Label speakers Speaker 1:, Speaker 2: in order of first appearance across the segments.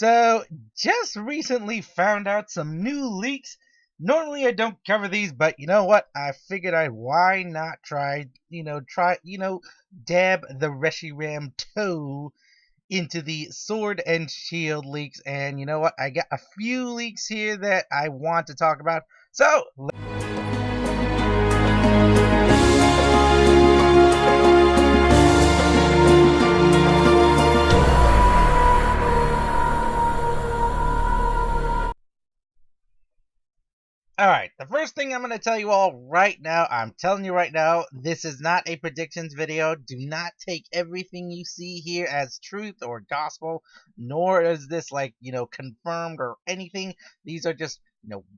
Speaker 1: So, just recently found out some new leaks. Normally I don't cover these, but you know what? I figured why not dab the Reshiram toe into the Sword and Shield leaks. And you know what? I got a few leaks here that I want to talk about. So, alright, the first thing I'm going to tell you all right now, I'm telling you right now, this is not a predictions video. Do not take everything you see here as truth or gospel, nor is this confirmed or anything. These are just,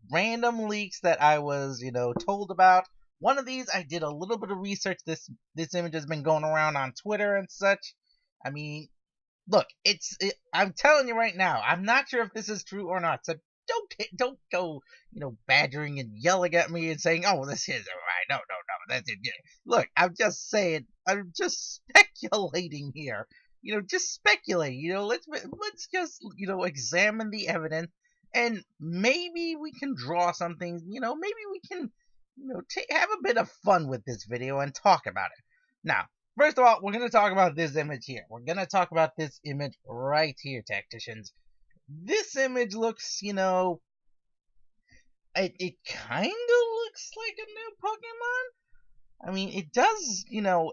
Speaker 1: random leaks that I was, told about. One of these, I did a little bit of research. This image has been going around on Twitter and such. I mean, look, I'm telling you right now, I'm not sure if this is true or not, so don't go, badgering and yelling at me and saying, "Oh, this isn't right." No, that's it. Look, I'm just saying, I'm just speculating here. Just speculate. Let's just, examine the evidence, and maybe we can draw something. Maybe we can, have a bit of fun with this video and talk about it. Now, first of all, we're going to talk about this image here. We're going to talk about this image right here, tacticians. This image looks, it kind of looks like a new Pokemon. I mean, it does,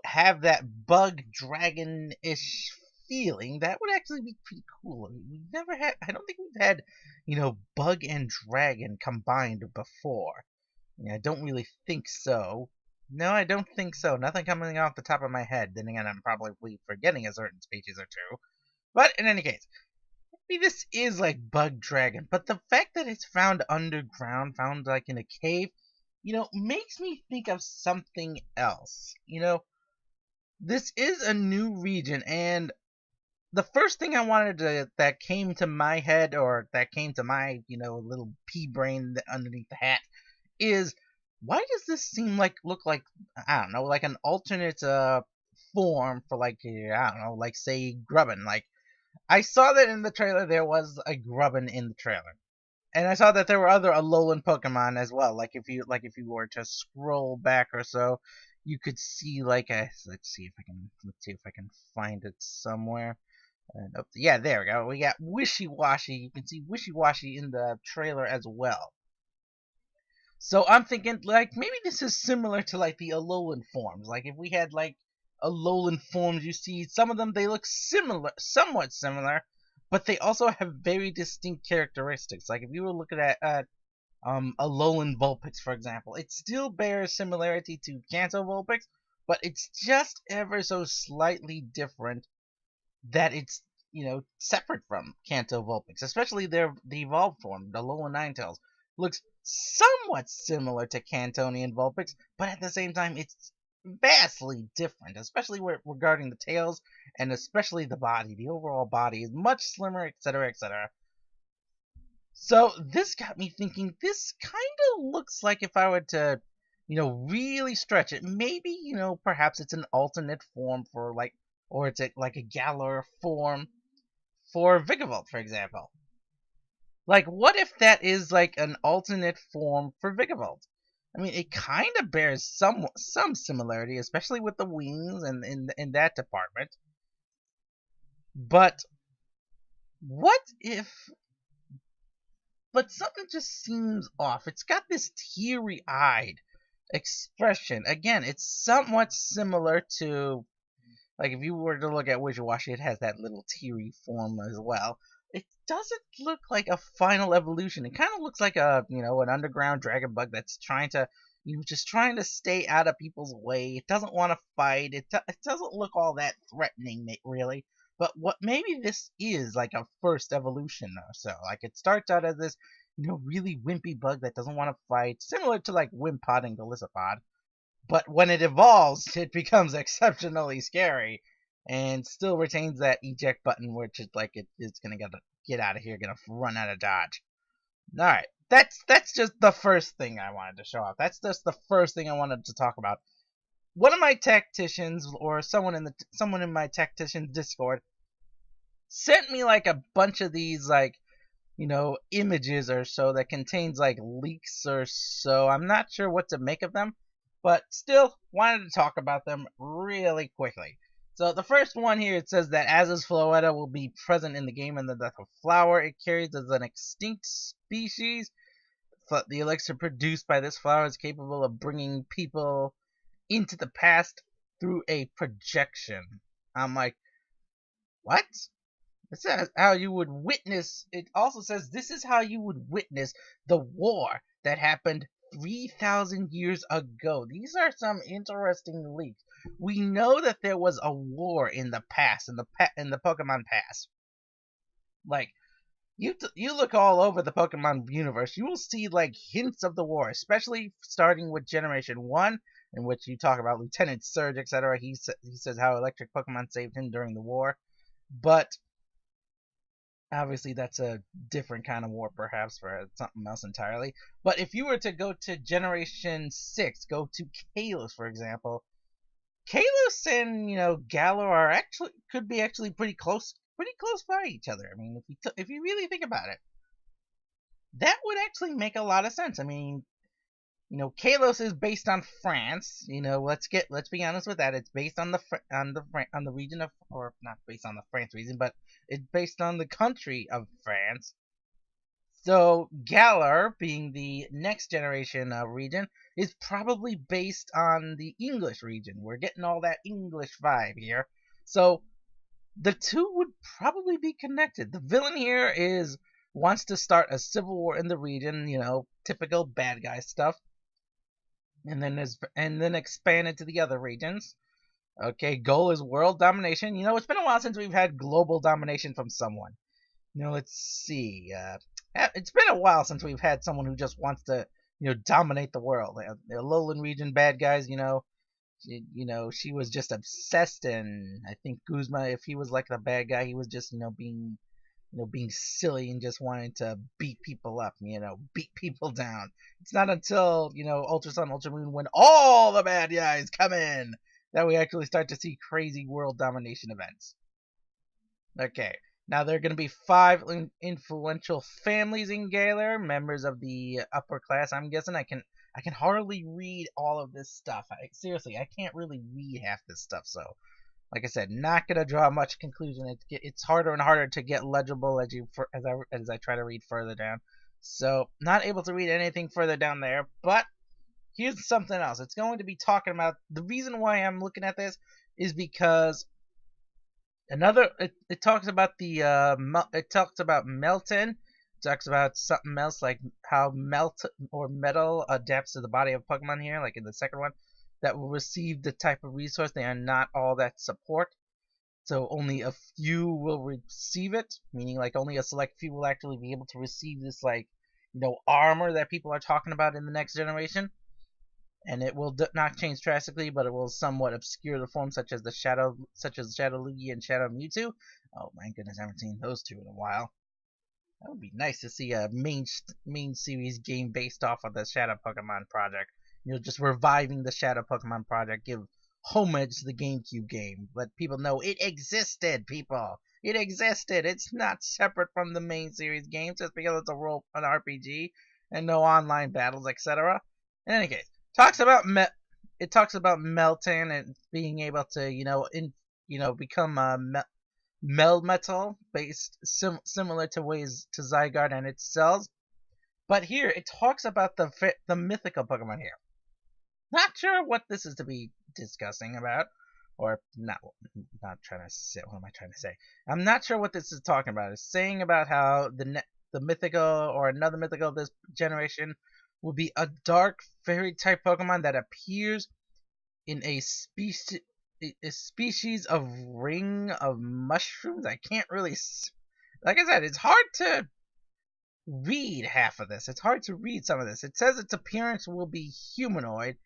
Speaker 1: have that bug dragon-ish feeling. That would actually be pretty cool. I mean, I don't think we've had, bug and dragon combined before. I don't really think so. No, I don't think so. Nothing coming off the top of my head. Then again, I'm probably forgetting a certain species or two. But in any case, maybe this is like bug dragon, but the fact that it's found underground, found like in a cave, makes me think of something else. This is a new region, and the first thing that came to my head, or that came to my, little pea brain underneath the hat, is why does this look like, I don't know, like an alternate form for like, I don't know, like say Grubbin. Like, I saw that in the trailer there was a Grubbin in the trailer, and I saw that there were other Alolan Pokemon as well. Like if you were to scroll back or so, you could see let's see if I can find it somewhere. Yeah, there we go. We got Wishy-Washy. You can see Wishy-Washy in the trailer as well. So I'm thinking maybe this is similar to like the Alolan forms. Like if we had Alolan forms, you see some of them, they look similar, somewhat similar, but they also have very distinct characteristics. Like if you were looking at Alolan Vulpix, for example, it still bears similarity to Kanto Vulpix, but it's just ever so slightly different that it's, separate from Kanto Vulpix, especially the evolved form, the Alolan Ninetales. Looks somewhat similar to Cantonian Vulpix, but at the same time, it's vastly different, especially regarding the tails, and especially the body. The overall body is much slimmer, etc., etc. So this got me thinking, this kind of looks like if I were to, really stretch it, maybe, perhaps it's an alternate form for or it's like a Galar form for Vigavolt, for example. Like, what if that is like an alternate form for Vigavolt? I mean, it kind of bears some similarity, especially with the wings and in that department. But what if? But something just seems off. It's got this teary-eyed expression. Again, it's somewhat similar to, like, if you were to look at Wishy-Washy, it has that little teary form as well. It doesn't look like a final evolution. It kind of looks like an underground dragon bug that's trying to, just trying to stay out of people's way. It doesn't want to fight. It doesn't look all that threatening, really. But what maybe this is like a first evolution or so. Like it starts out as this, really wimpy bug that doesn't want to fight, similar to like Wimpod and Golisopod. But when it evolves, it becomes exceptionally scary, and still retains that eject button, which is like it's gonna get out of here, gonna run out of dodge. All right, that's just the first thing I wanted to show off. That's just the first thing I wanted to talk about. One of my tacticians, or someone in my tactician Discord, sent me like a bunch of these like images or so that contains like leaks or so. I'm not sure what to make of them, but still wanted to talk about them really quickly. So the first one here, it says that Az's Floetta will be present in the game and the death of flower it carries as an extinct species. The elixir produced by this flower is capable of bringing people into the past through a projection. I'm like, what? It says how you would witness. It also says this is how you would witness the war that happened 3,000 years ago. These are some interesting leaks. We know that there was a war in the past, in the Pokemon past. Like you look all over the Pokemon universe, you will see like hints of the war, especially starting with Generation 1, in which you talk about Lieutenant Surge, etc. He says how electric Pokemon saved him during the war, but obviously that's a different kind of war, perhaps for something else entirely. But if you were to go to Generation 6, go to Kalos, for example, Kalos and Galar are could be pretty close by each other. I mean, if you really think about it, that would actually make a lot of sense. I mean, Kalos is based on France. Let's be honest with that. It's based on the region of, or not based on the France region, but it's based on the country of France. So Galar, being the next generation region, is probably based on the English region. We're getting all that English vibe here. So the two would probably be connected. The villain here wants to start a civil war in the region, typical bad guy stuff, and then expand into the other regions. Okay, goal is world domination. It's been a while since we've had global domination from someone. Let's see. It's been a while since we've had someone who just wants to, dominate the world. The Lowland region bad guys, she was just obsessed, and I think Guzma, if he was like the bad guy, he was just, being silly and just wanting to beat people up, beat people down. It's not until, Ultra Sun, Ultra Moon, when all the bad guys come in, that we actually start to see crazy world domination events. Okay, now there are going to be 5 influential families in Galar, members of the upper class. I'm guessing I can hardly read all of this stuff. Seriously, I can't really read half this stuff. So, like I said, not going to draw much conclusion. It's harder and harder to get legible as I try to read further down. So, not able to read anything further down there. But here's something else. It's going to be talking about the reason why I'm looking at this is because it talks about it talks about Melton. It talks about something else, like how metal adapts to the body of Pokemon here, like in the second one, that will receive the type of resource. They are not all that support, so only a few will receive it, meaning like only a select few will actually be able to receive this, like, armor that people are talking about in the next generation. And it will not change drastically, but it will somewhat obscure the forms such as Shadow Lugia and Shadow Mewtwo. Oh my goodness, I haven't seen those two in a while. That would be nice to see a main series game based off of the Shadow Pokemon project. Just reviving the Shadow Pokemon project, give homage to the GameCube game. Let people know it existed, people. It existed. It's not separate from the main series games just because it's an RPG and no online battles, etc. In any case, it talks about Melton and being able to become a Melmetal based similar to ways to Zygarde and its cells. But here it talks about the mythical Pokemon here. Not sure what this is to be discussing about, or not trying to say. What am I trying to say? I'm not sure what this is talking about. It's saying about how the mythical, or another mythical of this generation, will be a dark fairy type Pokemon that appears in a species of ring of mushrooms. I can't really, like I said, it's hard to read half of this. It's hard to read some of this. It says its appearance will be humanoid,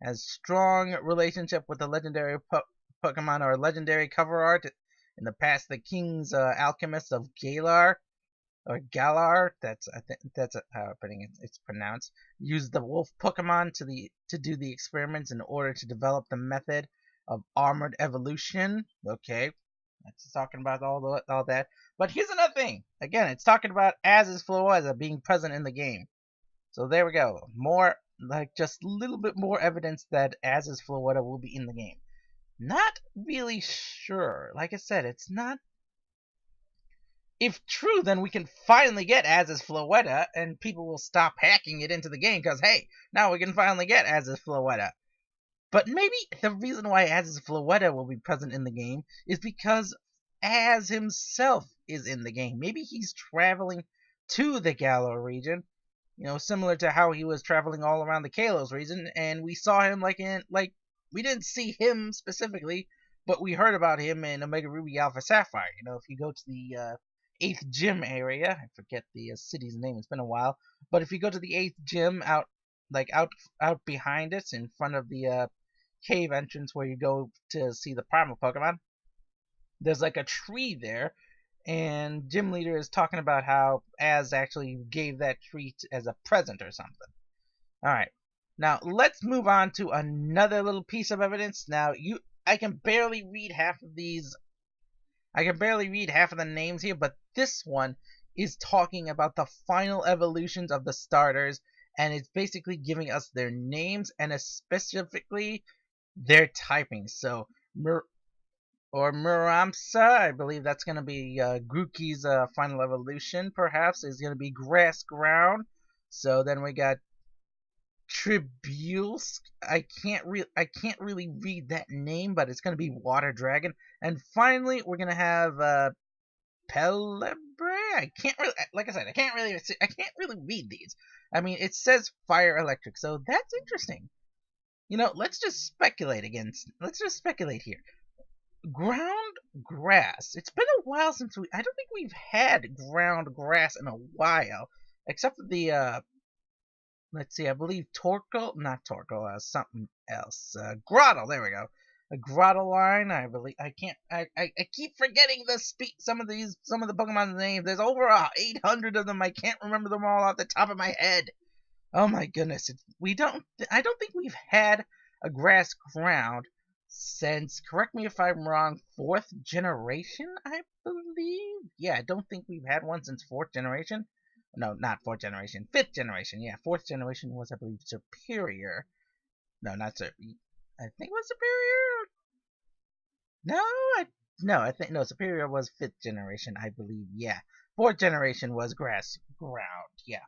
Speaker 1: has strong relationship with the legendary Pokemon or legendary cover art. In the past, the King's Alchemist of Galar, or Galar, I think that's how it's pronounced, used the wolf Pokemon to do the experiments in order to develop the method of armored evolution. Okay, It's talking about all that. But here's another thing. Again, it's talking about as is Floeza being present in the game. So there we go. More, like, just a little bit more evidence that as is Floeta will be in the game. Not really sure. Like I said, it's not. If true, then we can finally get as is Floeta, and people will stop hacking it into the game because, hey, now we can finally get as is Floeta. But maybe the reason why Az is Floeta will be present in the game is because Az himself is in the game. Maybe he's traveling to the Gallo region, similar to how he was traveling all around the Kalos region, and we saw him we didn't see him specifically, but we heard about him in Omega Ruby Alpha Sapphire. If you go to the 8th gym area, I forget the city's name, it's been a while, but if you go to the 8th gym out behind it in front of the cave entrance where you go to see the primal Pokemon, there's like a tree there, and Gym Leader is talking about how Az actually gave that tree as a present or something. Alright, now let's move on to another little piece of evidence. Now, I can barely read half of these. I can barely read half of the names here, but this one is talking about the final evolutions of the starters, and it's basically giving us their names and specifically their typing. So, Muramsa, I believe that's going to be Grookey's final evolution, perhaps, is going to be Grass Ground. So then we got Tribulsk. I can't really read that name, but it's going to be Water Dragon. And finally, we're going to have Pelebre. I can't really, like I said, I can't really read these. I mean, it says Fire Electric, so that's interesting. Let's just speculate again. Let's just speculate here. Ground grass. It's been a while since I don't think we've had ground grass in a while, except for the let's see, I believe not Torkoal, something else. Grottle, there we go. A Grottle line, I believe. I keep forgetting some of the Pokemon's names. There's over 800 of them. I can't remember them all off the top of my head. Oh my goodness. I don't think we've had a grass ground since, correct me if I'm wrong, 4th generation, I believe? Yeah, I don't think we've had one since 4th generation. No, not 4th generation. 5th generation. Yeah, 4th generation was, I believe, Superior. No, not Superior. I think it was Superior. No, Superior was 5th generation, I believe. Yeah, 4th generation was Grass Ground. Yeah.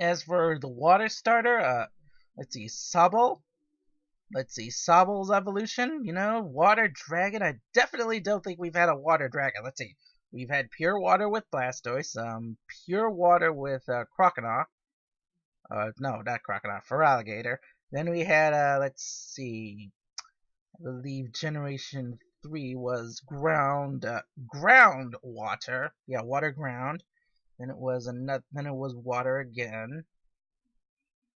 Speaker 1: As for the water starter, let's see, Sobble. Let's see, Sobble's evolution. Water Dragon. I definitely don't think we've had a Water Dragon. Let's see. We've had pure water with Blastoise, pure water with Crocodile. No, not Crocodile, Feraligatr. Then we had, let's see, I believe Generation 3 was ground water. Yeah, water ground. Then it was water again.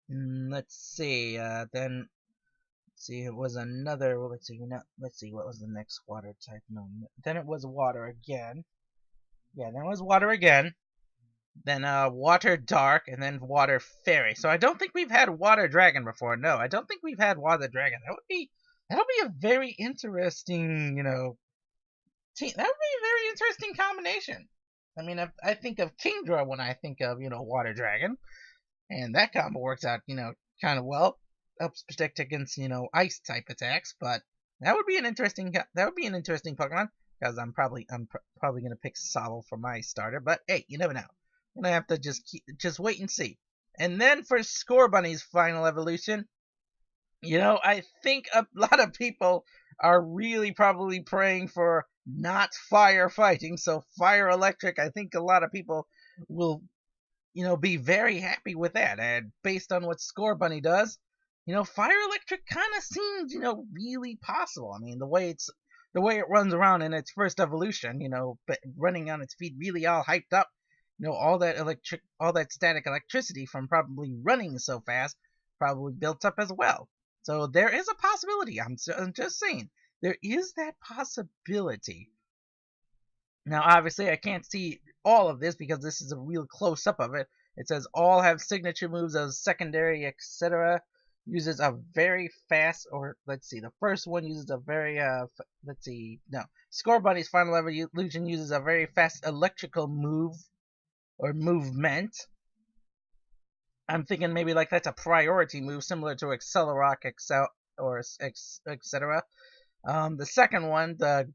Speaker 1: Let's see, then, it was another, let's see, what was the next water type? No, then it was water again. Yeah, then it was water again. Then water dark, and then water fairy. So I don't think we've had water dragon before. No, I don't think we've had water dragon. That'll be a very interesting, team. That would be a very interesting combination. I mean, I think of Kingdra when I think of, water dragon, and that combo works out, kind of well. Helps protect against, ice type attacks, but that would be an interesting Pokemon. Because I'm probably gonna pick Sobble for my starter, but hey, you never know. I'm gonna have to just wait and see. And then for Scorbunny's final evolution, I think a lot of people are really probably praying for not fire fighting, so Fire Electric. I think a lot of people will, be very happy with that. And based on what Scorbunny does, Fire Electric kind of seems, really possible. I mean, the way it runs around in its first evolution, but running on its feet, really all hyped up, all that static electricity from probably running so fast probably built up as well. So there is a possibility. I'm just saying, there is that possibility. Now, obviously, I can't see all of this because this is a real close-up of it. It says all have signature moves as secondary, etc. uses a very fast, or let's see, the first one uses a very Score Bunny's final evolution uses a very fast electrical move or movement. I'm thinking maybe like that's a priority move, similar to Accelerock, Excel, or etc. The second one, the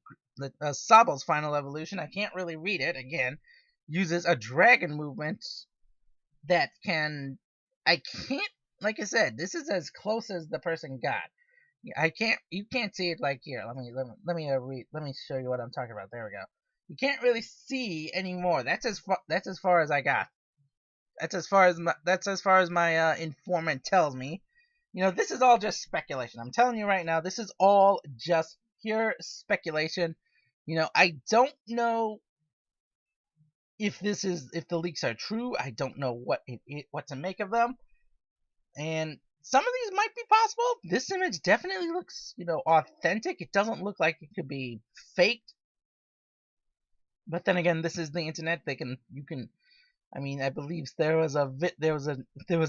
Speaker 1: Sabl's final evolution, I can't really read it again, uses a dragon movement that can. I can't. Like I said, this is as close as the person got. I can't. You can't see it like here. Let me read. Let me show you what I'm talking about. There we go. You can't really see anymore. That's as far as I got. That's as far as my informant tells me. You know, this is all just speculation. I'm telling you right now, this is all just pure speculation. You know, I don't know if the leaks are true. I don't know what to make of them. And some of these might be possible. This image definitely looks, authentic. It doesn't look like it could be faked. But then again, this is the internet. I believe there was a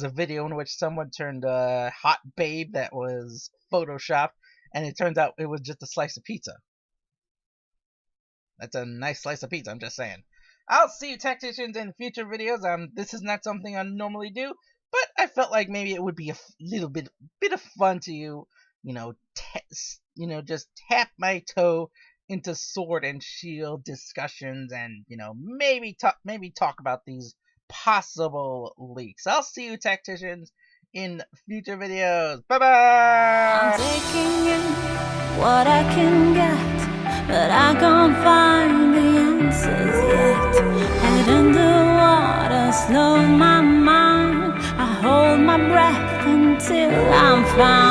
Speaker 1: video in which someone turned a hot babe that was photoshopped, and it turns out it was just a slice of pizza. That's a nice slice of pizza, I'm just saying. I'll see you tacticians in future videos. This is not something I normally do, but I felt like maybe it would be a little bit of fun to just tap my toe into sword and shield discussions, and maybe talk about these possible leaks. I'll see you tacticians in future videos. Bye bye.
Speaker 2: I'm taking in what I can get, but I can't find the answers yet. Head in the water, slow my mind. I hold my breath until I'm found.